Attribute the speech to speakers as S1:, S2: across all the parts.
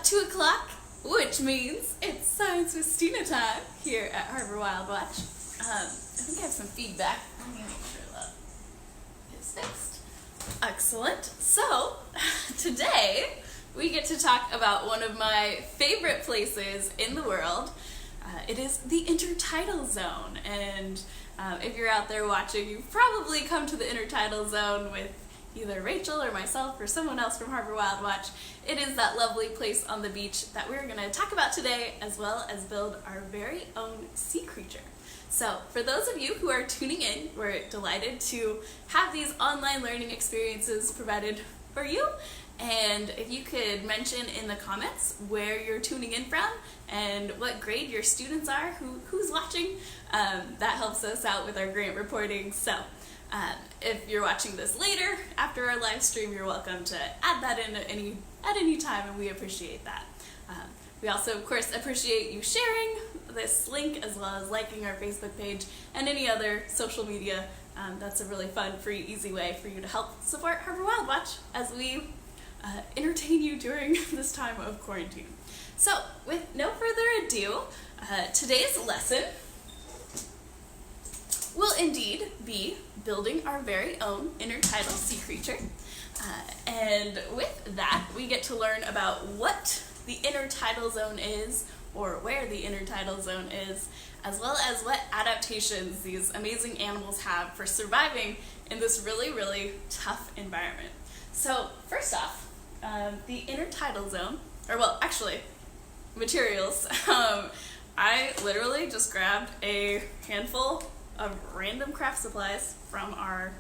S1: 2 o'clock, which means it's Science with Stina time here at Harbor WildWatch. I think I have some feedback. Let me make sure that is fixed. Excellent. So, today we get to talk about one of my favorite places in the world. It is the Intertidal Zone, and if you're out there watching, you've probably come to the Intertidal Zone with either Rachel or myself or someone else from Harbor WildWatch. It is that lovely place on the beach that we're going to talk about today, as well as build our very own sea creature. So for those of you who are tuning in, we're delighted to have these online learning experiences provided for you. And if you could mention in the comments where you're tuning in from and what grade your students are, who's watching, that helps us out with our grant reporting. So if you're watching this later, after our live stream, you're welcome to add that in at any time, and we appreciate that. We also, of course, appreciate you sharing this link, as well as liking our Facebook page and any other social media. That's a really fun, free, easy way for you to help support Harbor WildWatch as we entertain you during this time of quarantine. So, with no further ado, today's lesson will indeed be building our very own intertidal sea creature. And with that, we get to learn about what the intertidal zone is, or where the intertidal zone is, as well as what adaptations these amazing animals have for surviving in this really, really tough environment. So first off, the intertidal zone, or well, actually, materials. I literally just grabbed a handful of random craft supplies from our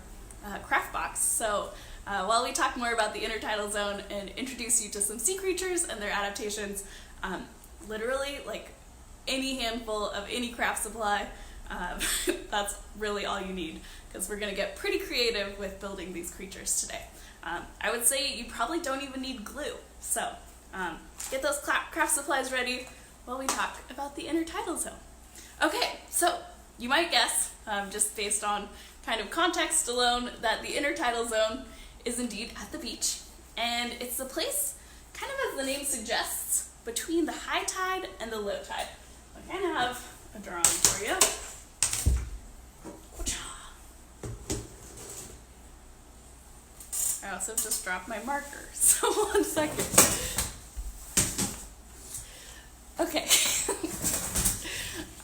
S1: craft box. So while we talk more about the intertidal zone and introduce you to some sea creatures and their adaptations, literally like any handful of any craft supply, that's really all you need, because we're going to get pretty creative with building these creatures today. I would say you probably don't even need glue. So get those craft supplies ready while we talk about the intertidal zone. Okay, so you might guess, just based on kind of context alone, that the intertidal zone is indeed at the beach, and it's the place, kind of as the name suggests, between the high tide and the low tide. I kind of have a drawing for you. I also just dropped my marker, so 1 second. Okay.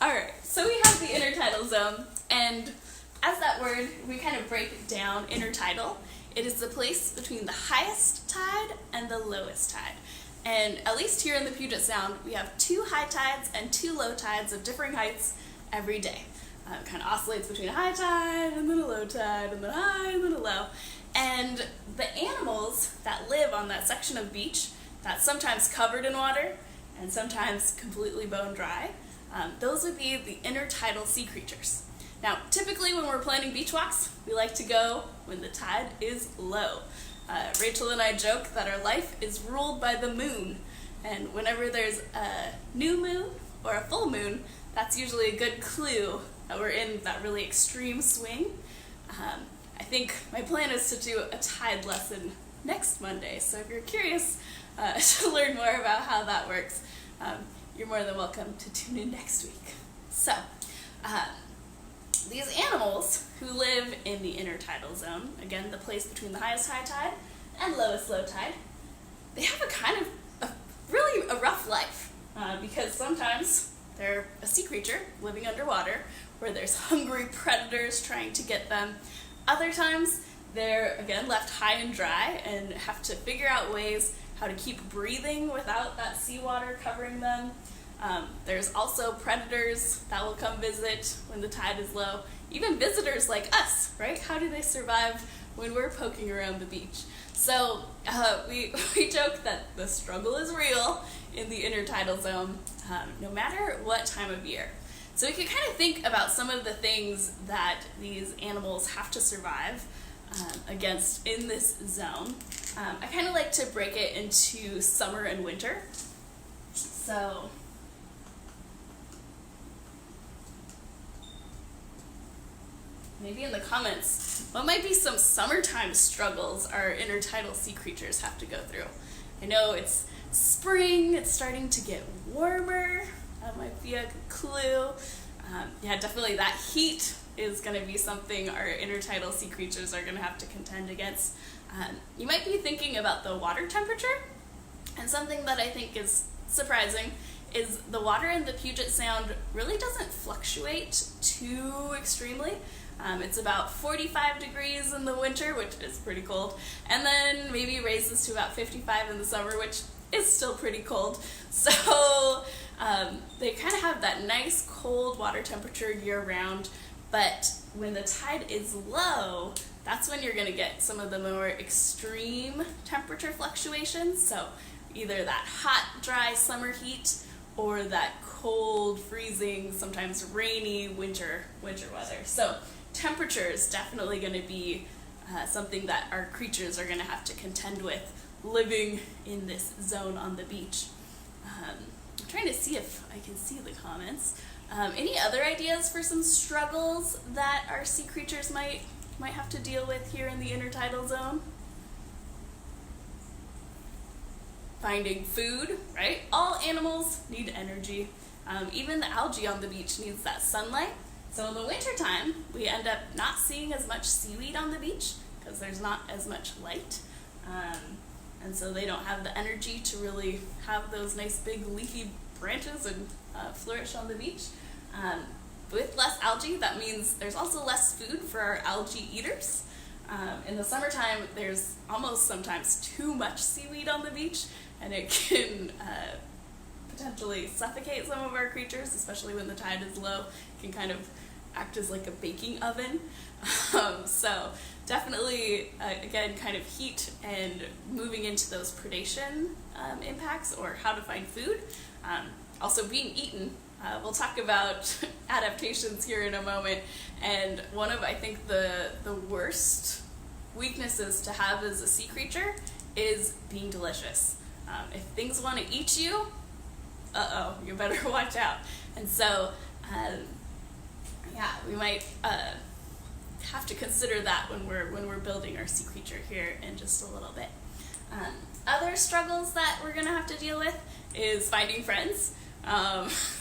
S1: Alright, so we have the intertidal zone, and as that word, we kind of break down intertidal. It is the place between the highest tide and the lowest tide. And at least here in the Puget Sound, we have 2 high tides and 2 low tides of differing heights every day. It kind of oscillates between a high tide and then a low tide and then a high and then a low. And the animals that live on that section of beach that's sometimes covered in water and sometimes completely bone dry, those would be the intertidal sea creatures. Now, typically when we're planning beach walks, we like to go when the tide is low. Rachel and I joke that our life is ruled by the moon, and whenever there's a new moon or a full moon, that's usually a good clue that we're in that really extreme swing. I think my plan is to do a tide lesson next Monday, so if you're curious to learn more about how that works, you're more than welcome to tune in next week. So, these animals who live in the intertidal zone, again, the place between the highest high tide and lowest low tide, they have a kind of really a rough life, because sometimes they're a sea creature living underwater where there's hungry predators trying to get them. Other times they're, again, left high and dry and have to figure out ways how to keep breathing without that seawater covering them. There's also predators that will come visit when the tide is low. Even visitors like us, right? How do they survive when we're poking around the beach? So we joke that the struggle is real in the intertidal zone, no matter what time of year. So we can kind of think about some of the things that these animals have to survive against in this zone. I kind of like to break it into summer and winter. So maybe in the comments, what might be some summertime struggles our intertidal sea creatures have to go through? I know it's spring, it's starting to get warmer. That might be a clue. Yeah, definitely that heat is going to be something our intertidal sea creatures are going to have to contend against. You might be thinking about the water temperature, and something that I think is surprising is the water in the Puget Sound really doesn't fluctuate too extremely. It's about 45 degrees in the winter, which is pretty cold, and then maybe raises to about 55 in the summer, which is still pretty cold. So they kind of have that nice cold water temperature year-round, but when the tide is low, that's when you're going to get some of the more extreme temperature fluctuations. So either that hot, dry summer heat or that cold, freezing, sometimes rainy winter weather. So temperature is definitely going to be something that our creatures are going to have to contend with living in this zone on the beach. I'm trying to see if I can see the comments. Any other ideas for some struggles that our sea creatures might have to deal with here in the intertidal zone? Finding food, right? All animals need energy. Even the algae on the beach needs that sunlight. So in the wintertime, we end up not seeing as much seaweed on the beach because there's not as much light. And so they don't have the energy to really have those nice big leafy branches and flourish on the beach. With less algae, that means there's also less food for our algae eaters. In the summertime, there's almost sometimes too much seaweed on the beach, and it can potentially suffocate some of our creatures, especially when the tide is low. It can kind of act as like a baking oven. So definitely, again, kind of heat and moving into those predation impacts or how to find food. Also being eaten. We'll talk about adaptations here in a moment, and one of, I think, the worst weaknesses to have as a sea creature is being delicious. If things want to eat you, you better watch out. And so, yeah, we might have to consider that when we're building our sea creature here in just a little bit. Other struggles that we're going to have to deal with is finding friends.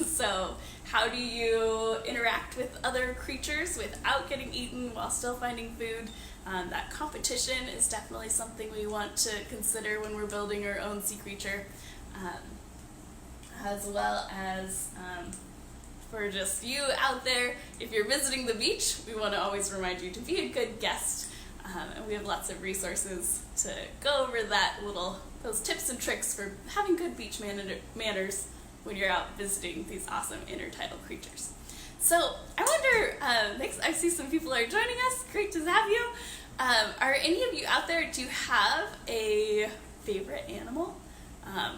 S1: So how do you interact with other creatures without getting eaten while still finding food? That competition is definitely something we want to consider when we're building our own sea creature, as well as for just you out there, if you're visiting the beach, we want to always remind you to be a good guest, and we have lots of resources to go over those tips and tricks for having good beach manners when you're out visiting these awesome intertidal creatures. So I wonder, next I see some people are joining us. Great to have you. Are any of you out there, do you have a favorite animal?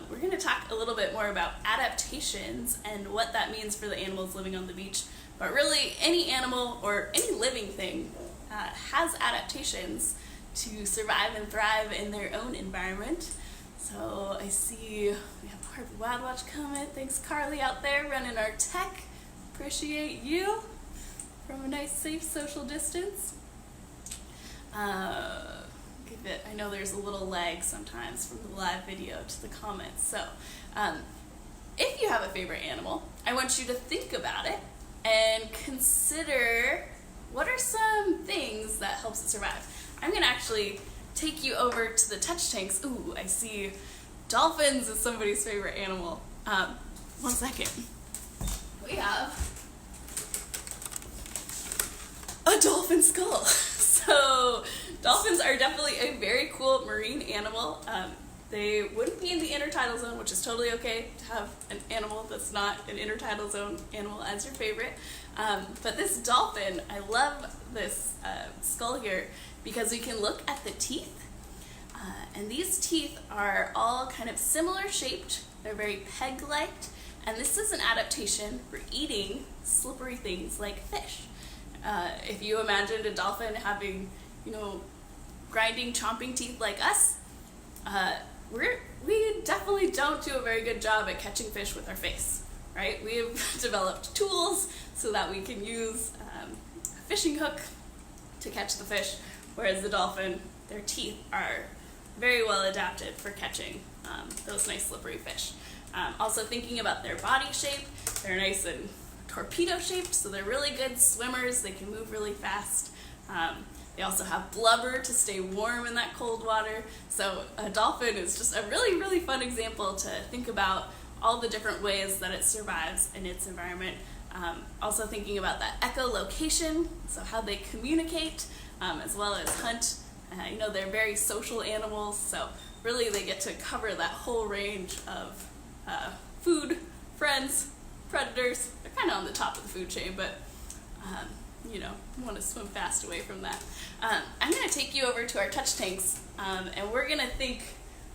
S1: We're going to talk a little bit more about adaptations and what that means for the animals living on the beach. But really, any animal or any living thing has adaptations to survive and thrive in their own environment. So I see we have our WildWatch comment. Thanks, Carly, out there running our tech. Appreciate you from a nice, safe social distance. I know there's a little lag sometimes from the live video to the comments. So if you have a favorite animal, I want you to think about it and consider what are some things that helps it survive. I'm going to actually take you over to the touch tanks. Ooh, I see dolphins is somebody's favorite animal. One second. We have a dolphin skull. So dolphins are definitely a very cool marine animal. They wouldn't be in the intertidal zone, which is totally okay to have an animal that's not an intertidal zone animal as your favorite. But this dolphin, I love this skull here because we can look at the teeth. And these teeth are all kind of similar shaped. They're very peg-like. And this is an adaptation for eating slippery things like fish. If you imagined a dolphin having, grinding, chomping teeth like us, we definitely don't do a very good job at catching fish with our face, right? We've developed tools so that we can use a fishing hook to catch the fish, whereas the dolphin, their teeth are very well adapted for catching those nice slippery fish. Also thinking about their body shape, they're nice and torpedo shaped, so they're really good swimmers. They can move really fast. They also have blubber to stay warm in that cold water. So a dolphin is just a really, really fun example to think about all the different ways that it survives in its environment. Also thinking about that echolocation, so how they communicate, as well as hunt. You know, they're very social animals, so really they get to cover that whole range of food, friends, predators. They're kind of on the top of the food chain, but you know, you want to swim fast away from that. I'm going to take you over to our touch tanks, and we're going to think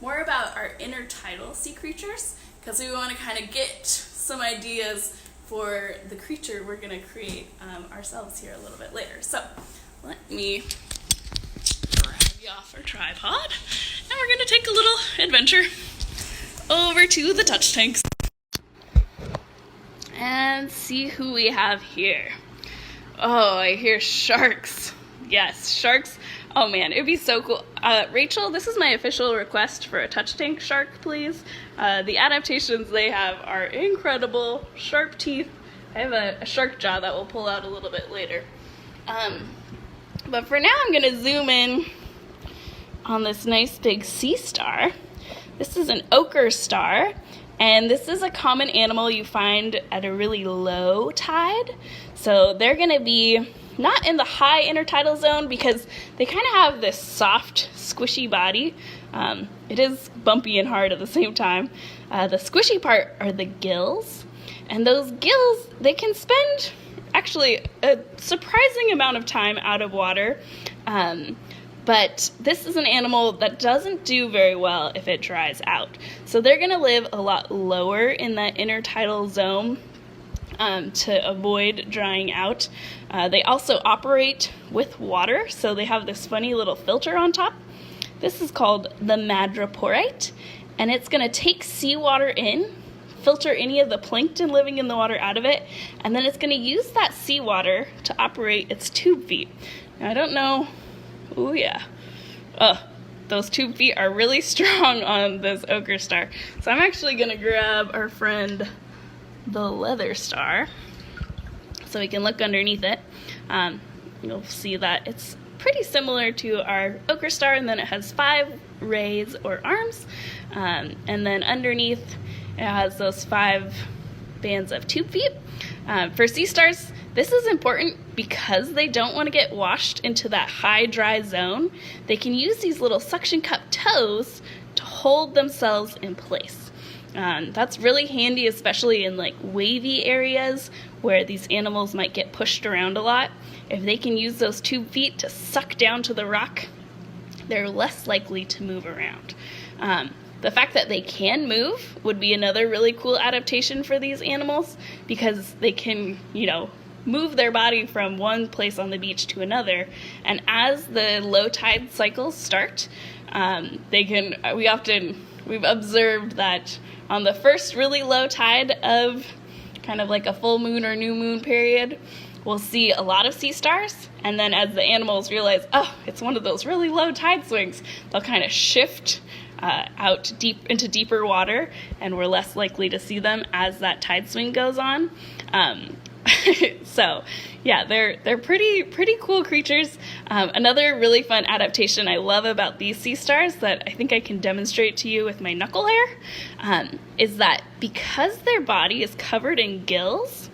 S1: more about our intertidal sea creatures, because we want to kind of get some ideas for the creature we're going to create ourselves here a little bit later. So let me grab you off our tripod, and we're going to take a little adventure over to the touch tanks and see who we have here. Oh, I hear sharks. Yes, sharks. Oh man, it'd be so cool. Rachel, this is my official request for a touch tank shark, please. The adaptations they have are incredible. Sharp teeth. I have a shark jaw that we'll pull out a little bit later. But for now, I'm going to zoom in on this nice big sea star. This is an Ochre Star, and this is a common animal you find at a really low tide. So they're going to be not in the high intertidal zone because they kind of have this soft, squishy body. It is bumpy and hard at the same time. The squishy part are the gills, and those gills, they can spend actually a surprising amount of time out of water. But this is an animal that doesn't do very well if it dries out. So they're going to live a lot lower in that intertidal zone to avoid drying out. They also operate with water, so they have this funny little filter on top. This is called the madreporite, and it's going to take seawater in, filter any of the plankton living in the water out of it, and then it's going to use that seawater to operate its tube feet. Now, I don't know. Oh yeah. Those tube feet are really strong on this Ochre Star. So I'm actually going to grab our friend the leather star so we can look underneath it. You'll see that it's pretty similar to our Ochre Star, and then it has 5 rays or arms, and then underneath it has those 5 bands of tube feet. For sea stars, this is important because they don't want to get washed into that high dry zone. They can use these little suction cup toes to hold themselves in place. That's really handy, especially in like wavy areas where these animals might get pushed around a lot. If they can use those tube feet to suck down to the rock, they're less likely to move around. The fact that they can move would be another really cool adaptation for these animals, because they can, you know, move their body from one place on the beach to another. And as the low tide cycles start, we've observed that on the first really low tide of kind of like a full moon or new moon period, we'll see a lot of sea stars. And then as the animals realize, oh, it's one of those really low tide swings, they'll kind of shift out deep into deeper water, and we're less likely to see them as that tide swing goes on. So yeah, they're pretty cool creatures. Another really fun adaptation I love about these sea stars that I think I can demonstrate to you with my knuckle hair is that because their body is covered in gills,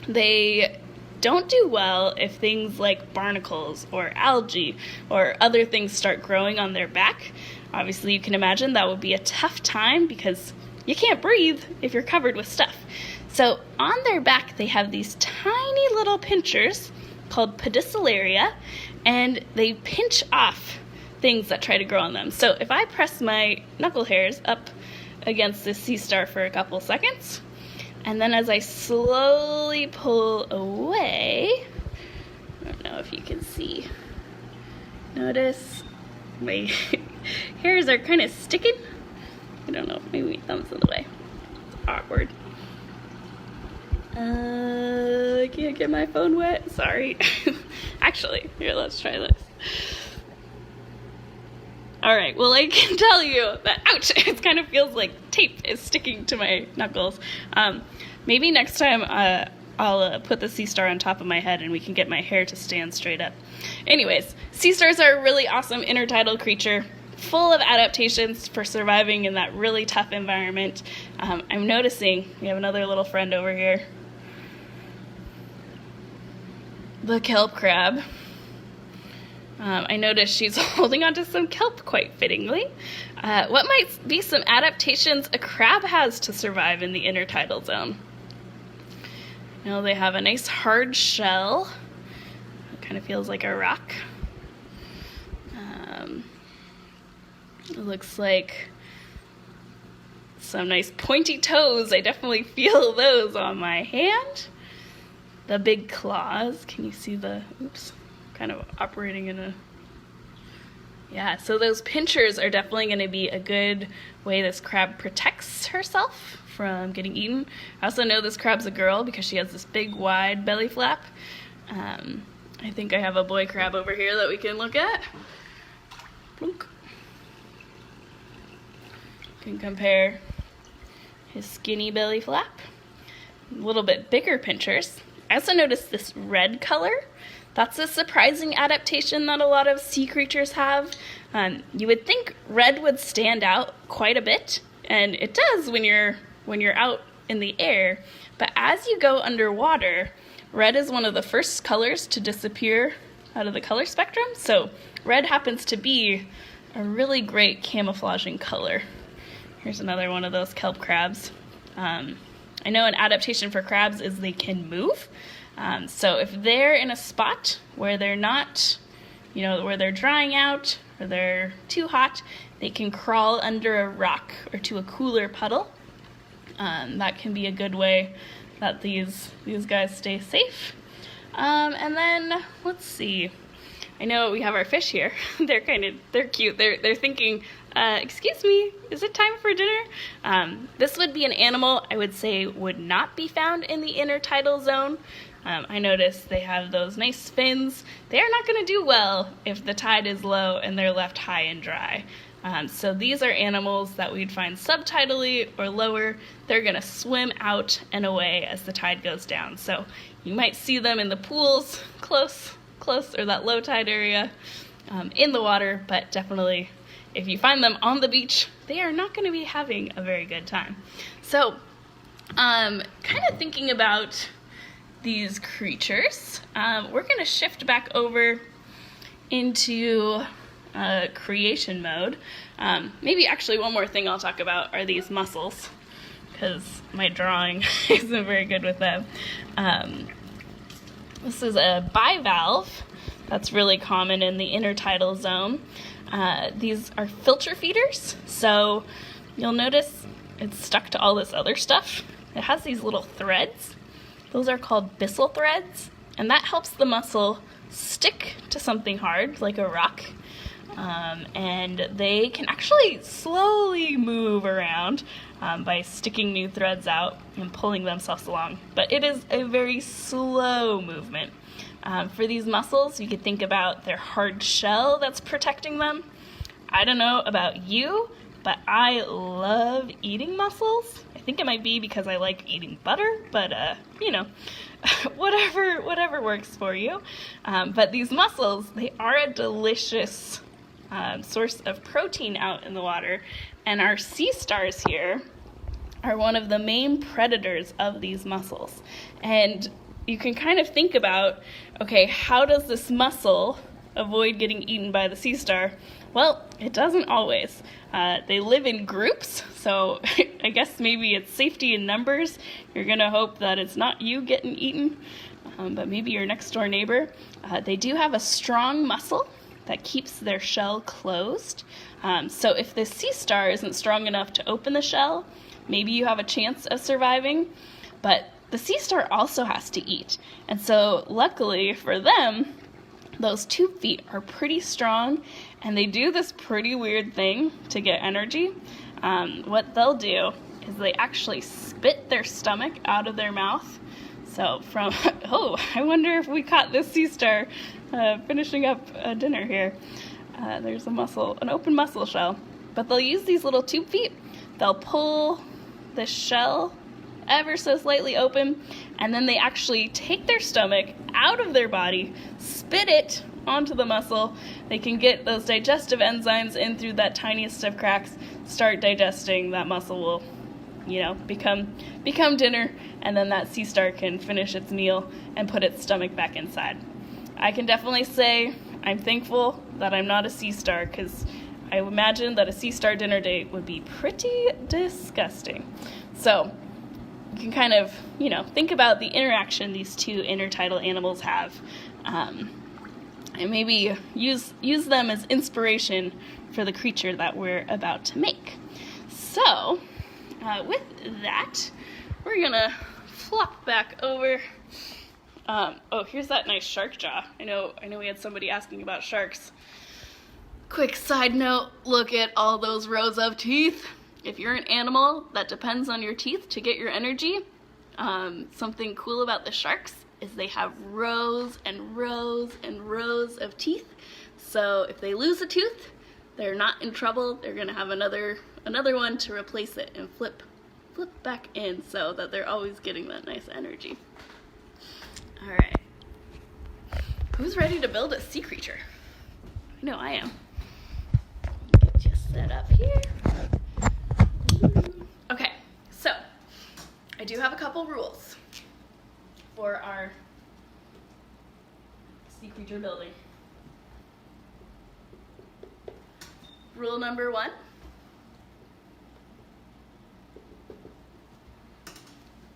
S1: they don't do well if things like barnacles or algae or other things start growing on their back. Obviously, you can imagine that would be a tough time because you can't breathe if you're covered with stuff. So on their back, they have these tiny little pinchers called Pedestal Area, and they pinch off things that try to grow on them. So if I press my knuckle hairs up against this sea star for a couple seconds, and then as I slowly pull away, I don't know if you can see, notice my hairs are kind of sticking. I don't know, maybe my thumb's in the way. It's awkward. I can't get my phone wet, sorry. Actually, here, let's try this. All right, well, I can tell you that, ouch, it kind of feels like tape is sticking to my knuckles. Maybe next time I'll put the sea star on top of my head and we can get my hair to stand straight up. Anyways, sea stars are a really awesome intertidal creature, full of adaptations for surviving in that really tough environment. I'm noticing we have another little friend over here. The kelp crab. I noticed she's holding onto some kelp quite fittingly. What might be some adaptations a crab has to survive in the intertidal zone? You know, they have a nice hard shell. It kind of feels like a rock. It looks like some nice pointy toes. I definitely feel those on my hand. The big claws. Can you see the, oops, kind of operating in a, yeah, so those pinchers are definitely going to be a good way this crab protects herself from getting eaten. I also know this crab's a girl because she has this big wide belly flap. I think I have a boy crab over here that we can look at. Plunk. Can compare his skinny belly flap. A little bit bigger pinchers. I also noticed this red color. That's a surprising adaptation that a lot of sea creatures have. You would think red would stand out quite a bit, and it does when you're out in the air. But as you go underwater, red is one of the first colors to disappear out of the color spectrum. So red happens to be a really great camouflaging color. Here's another one of those kelp crabs. I know an adaptation for crabs is they can move. So if they're in a spot where they're not, where they're drying out or they're too hot, they can crawl under a rock or to a cooler puddle. That can be a good way that these guys stay safe. And then, let's see. I know we have our fish here. They're cute. They're thinking, excuse me, is it time for dinner? This would be an animal I would say would not be found in the intertidal zone. I noticed they have those nice fins. They are not going to do well if the tide is low and they're left high and dry. So these are animals that we'd find subtidally or lower. They're going to swim out and away as the tide goes down. So you might see them in the pools close, or that low tide area in the water, but definitely if you find them on the beach, they are not going to be having a very good time. So kind of thinking about these creatures, we're going to shift back over into creation mode. Maybe actually one more thing I'll talk about are these mussels, because my drawing isn't very good with them. This is a bivalve that's really common in the intertidal zone. These are filter feeders, so you'll notice it's stuck to all this other stuff. It has these little threads. Those are called byssal threads, and that helps the mussel stick to something hard, like a rock. And they can actually slowly move around by sticking new threads out and pulling themselves along. But it is a very slow movement. For these mussels, you could think about their hard shell that's protecting them. I don't know about you, but I love eating mussels. I think it might be because I like eating butter, but whatever works for you. But these mussels, they are a delicious source of protein out in the water, and our sea stars here are one of the main predators of these mussels. And you can kind of think about, okay, how does this mussel avoid getting eaten by the sea star? Well, it doesn't always. They live in groups, so I guess maybe it's safety in numbers. You're gonna hope that it's not you getting eaten, but maybe your next door neighbor. They do have a strong muscle that keeps their shell closed. So if the sea star isn't strong enough to open the shell, maybe you have a chance of surviving, but the sea star also has to eat. And so luckily for them, those tube feet are pretty strong, and they do this pretty weird thing to get energy. What they'll do is they actually spit their stomach out of their mouth. So I wonder if we caught this sea star finishing up dinner here. There's a mussel, an open mussel shell. But they'll use these little tube feet. They'll pull the shell ever so slightly open, and then they actually take their stomach out of their body, spit it onto the mussel. They can get those digestive enzymes in through that tiniest of cracks, start digesting. That mussel will, become dinner, and then that sea star can finish its meal and put its stomach back inside. I can definitely say I'm thankful that I'm not a sea star, because I imagine that a sea star dinner date would be pretty disgusting. So you can kind of, think about the interaction these two intertidal animals have, and maybe use them as inspiration for the creature that we're about to make. So, with that, we're gonna flop back over. Oh, here's that nice shark jaw. I know we had somebody asking about sharks. Quick side note, look at all those rows of teeth. If you're an animal that depends on your teeth to get your energy, something cool about the sharks is they have rows and rows and rows of teeth. So if they lose a tooth, they're not in trouble. They're gonna have another one to replace it and flip back in, so that they're always getting that nice energy. All right, who's ready to build a sea creature? I know I am. Get you set up here. Okay, so I do have a couple rules for our sea creature building. Rule number 1.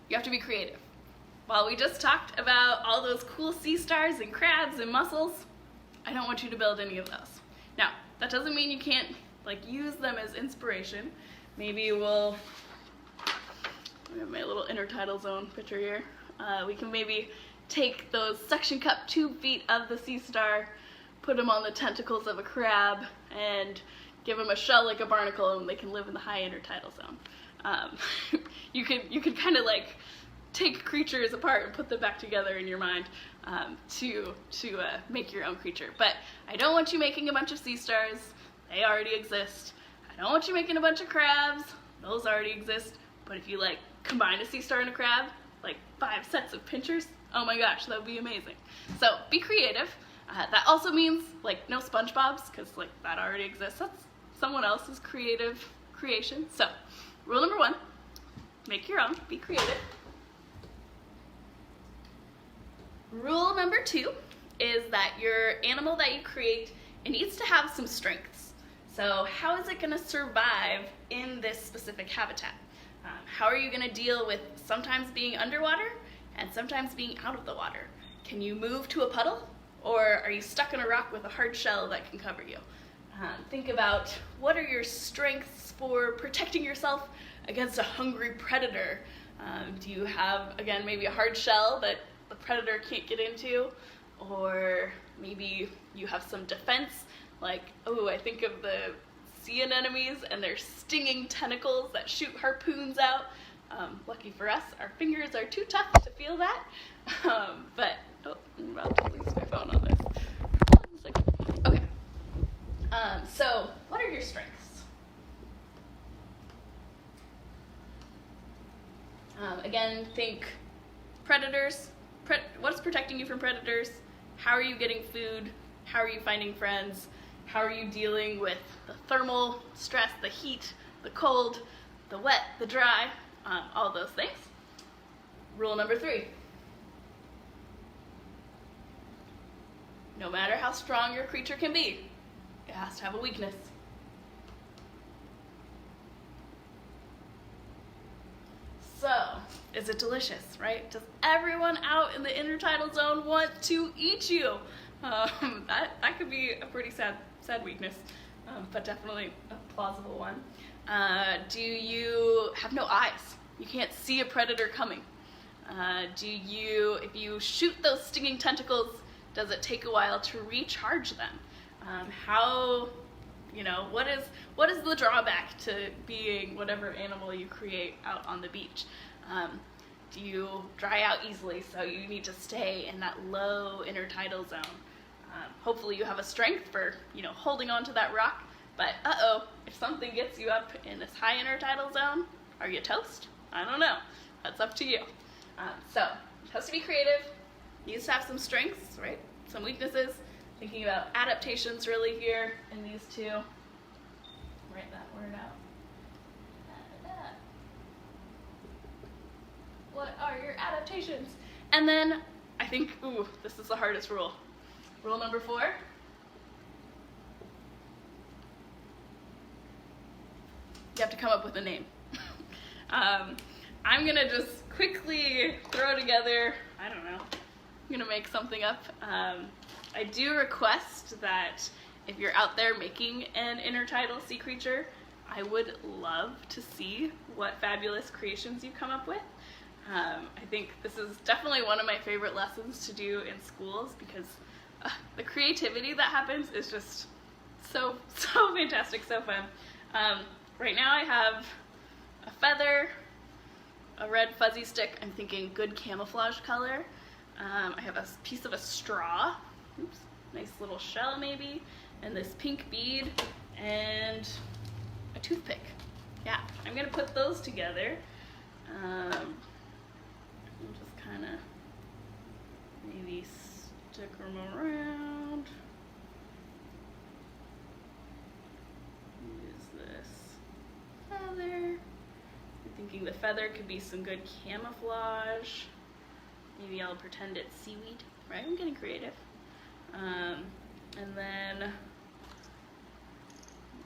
S1: You have to be creative. While we just talked about all those cool sea stars and crabs and mussels, I don't want you to build any of those. Now, that doesn't mean you can't use them as inspiration. Maybe I have my little Intertidal Zone picture here. We can maybe take those suction cup tube feet of the sea star, put them on the tentacles of a crab, and give them a shell like a barnacle, and they can live in the high intertidal zone. You could kind of take creatures apart and put them back together in your mind to make your own creature. But I don't want you making a bunch of sea stars. They already exist. I don't want you making a bunch of crabs. Those already exist. But if you combine a sea star and a crab, 5 sets of pinchers, oh my gosh, that would be amazing. So be creative. That also means no SpongeBob's, because that already exists. That's someone else's creative creation. So rule number 1, make your own, be creative. Rule number 2 is that your animal that you create, it needs to have some strengths. So how is it going to survive in this specific habitat? How are you going to deal with sometimes being underwater and sometimes being out of the water? Can you move to a puddle, or are you stuck in a rock with a hard shell that can cover you? Think about what are your strengths for protecting yourself against a hungry predator. Do you have, again, maybe a hard shell that the predator can't get into? Or maybe you have some defense, I think of the sea anemones and their stinging tentacles that shoot harpoons out. Lucky for us, our fingers are too tough to feel that. I'm about to lose my phone on this. Okay. So what are your strengths? Again, think predators. What's protecting you from predators? How are you getting food? How are you finding friends? How are you dealing with the thermal stress, the heat, the cold, the wet, the dry, all those things? Rule number 3. No matter how strong your creature can be, it has to have a weakness. So, is it delicious, right? Does everyone out in the intertidal zone want to eat you? That could be a pretty sad weakness, but definitely a plausible one. Do you have no eyes? You can't see a predator coming. If you shoot those stinging tentacles, does it take a while to recharge them? What is the drawback to being whatever animal you create out on the beach? Do you dry out easily, so you need to stay in that low intertidal zone? Hopefully you have a strength for, you know, holding on to that rock, but if something gets you up in this high intertidal zone, are you toast? I don't know. That's up to you. So it has to be creative. You just have some strengths, right? Some weaknesses. Thinking about adaptations really here in these two. Write that word out. What are your adaptations? And then I think, this is the hardest rule. Rule number 4. You have to come up with a name. I'm gonna just quickly throw together, I don't know, I'm gonna make something up. I do request that if you're out there making an intertidal sea creature, I would love to see what fabulous creations you come up with. I think this is definitely one of my favorite lessons to do in schools because the creativity that happens is just so fantastic, so fun. Right now I have a feather, a red fuzzy stick, I'm thinking good camouflage color. I have a piece of a straw, oops, nice little shell maybe, and this pink bead, and a toothpick. Yeah, I'm gonna put those together. And just kind of maybe stick them around. Use this feather. I'm thinking the feather could be some good camouflage. Maybe I'll pretend it's seaweed, right? I'm getting creative. And then,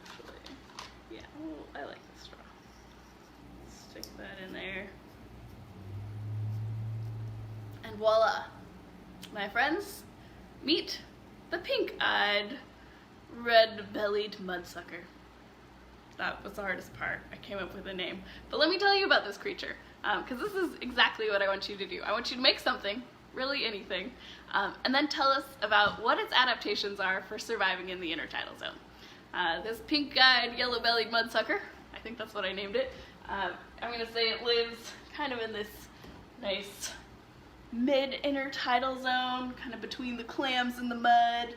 S1: actually, yeah, I like the straw. Stick that in there. And voila, my friends, meet the pink-eyed, red-bellied mudsucker. That was the hardest part. I came up with a name. But let me tell you about this creature, because this is exactly what I want you to do. I want you to make something, really anything, and then tell us about what its adaptations are for surviving in the intertidal zone. This pink-eyed, yellow-bellied mudsucker, I think that's what I named it, I'm going to say it lives kind of in this nice mid-intertidal zone, kind of between the clams and the mud,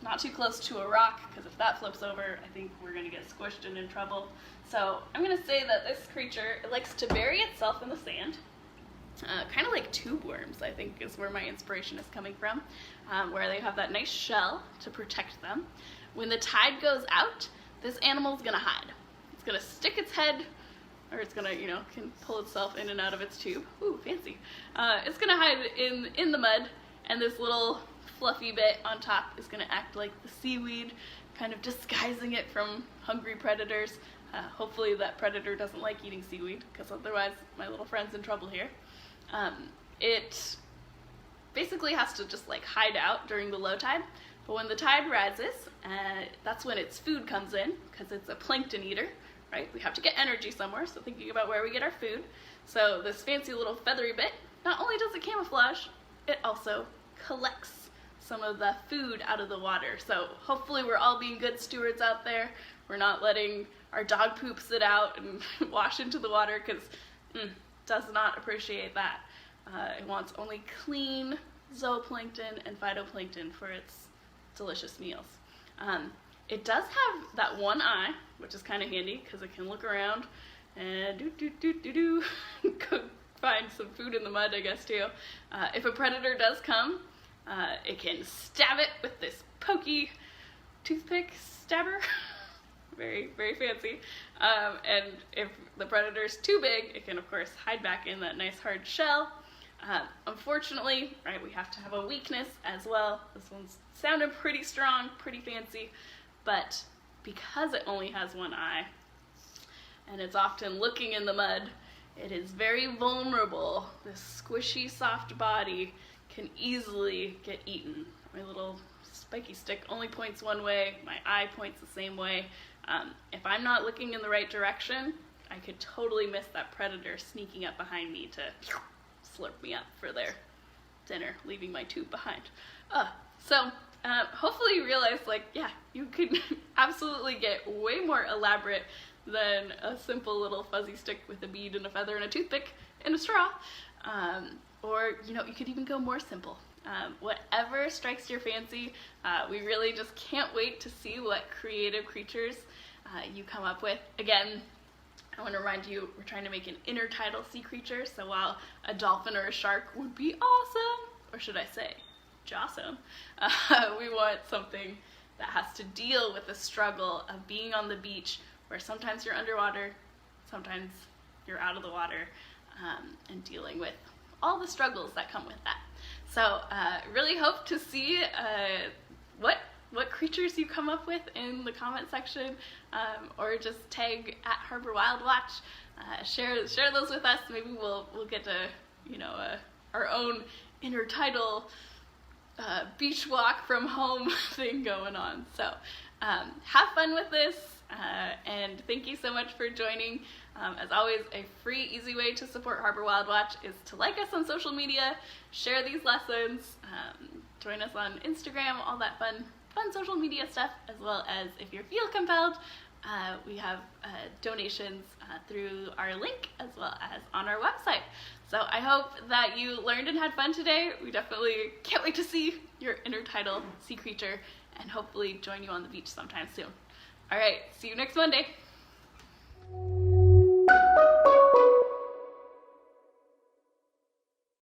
S1: not too close to a rock, because if that flips over, I think we're going to get squished and in trouble. So I'm going to say that this creature likes to bury itself in the sand, kind of like tube worms, I think is where my inspiration is coming from, where they have that nice shell to protect them. When the tide goes out, this animal's going to hide. It's going to stick its head, or it's gonna, you know, can pull itself in and out of its tube. Ooh, fancy. It's gonna hide in the mud, and this little fluffy bit on top is gonna act like the seaweed, kind of disguising it from hungry predators. Hopefully that predator doesn't like eating seaweed, because otherwise my little friend's in trouble here. It basically has to just like hide out during the low tide, but when the tide rises, that's when its food comes in, because it's a plankton eater. Right? We have to get energy somewhere, so thinking about where we get our food. So this fancy little feathery bit, not only does it camouflage, it also collects some of the food out of the water. So hopefully we're all being good stewards out there. We're not letting our dog poop sit out and wash into the water, because it does not appreciate that. It wants only clean zooplankton and phytoplankton for its delicious meals. It does have that one eye, which is kind of handy because it can look around and go find some food in the mud, I guess, too. If a predator does come, it can stab it with this pokey toothpick stabber. Very, very fancy. And if the predator's too big, it can, of course, hide back in that nice hard shell. Unfortunately, right, we have to have a weakness as well. This one's sounding pretty strong, pretty fancy. But because it only has one eye, and it's often looking in the mud, it is very vulnerable. This squishy, soft body can easily get eaten. My little spiky stick only points one way, my eye points the same way. If I'm not looking in the right direction, I could totally miss that predator sneaking up behind me to slurp me up for their dinner, leaving my tube behind. Hopefully you realize, like, yeah, you could absolutely get way more elaborate than a simple little fuzzy stick with a bead and a feather and a toothpick and a straw. Or, you know, you could even go more simple Whatever strikes your fancy. We really just can't wait to see what creative creatures you come up with. Again, I want to remind you, we're trying to make an intertidal sea creature, so while a dolphin or a shark would be awesome, or should I say, jawsome, we want something that has to deal with the struggle of being on the beach, where sometimes you're underwater, sometimes you're out of the water, and dealing with all the struggles that come with that. So really hope to see what creatures you come up with in the comment section, or just tag at Harbor WildWatch. Share those with us. Maybe we'll get to, you know, our own intertidal beach walk from home thing going on. So have fun with this, and thank you so much for joining. As always, a free, easy way to support Harbor WildWatch is to like us on social media, share these lessons, join us on Instagram, all that fun social media stuff, as well as, if you feel compelled, we have donations through our link, as well as on our website. So I hope that you learned and had fun today. We definitely can't wait to see your intertidal sea creature, and hopefully join you on the beach sometime soon. All right, see you next Monday.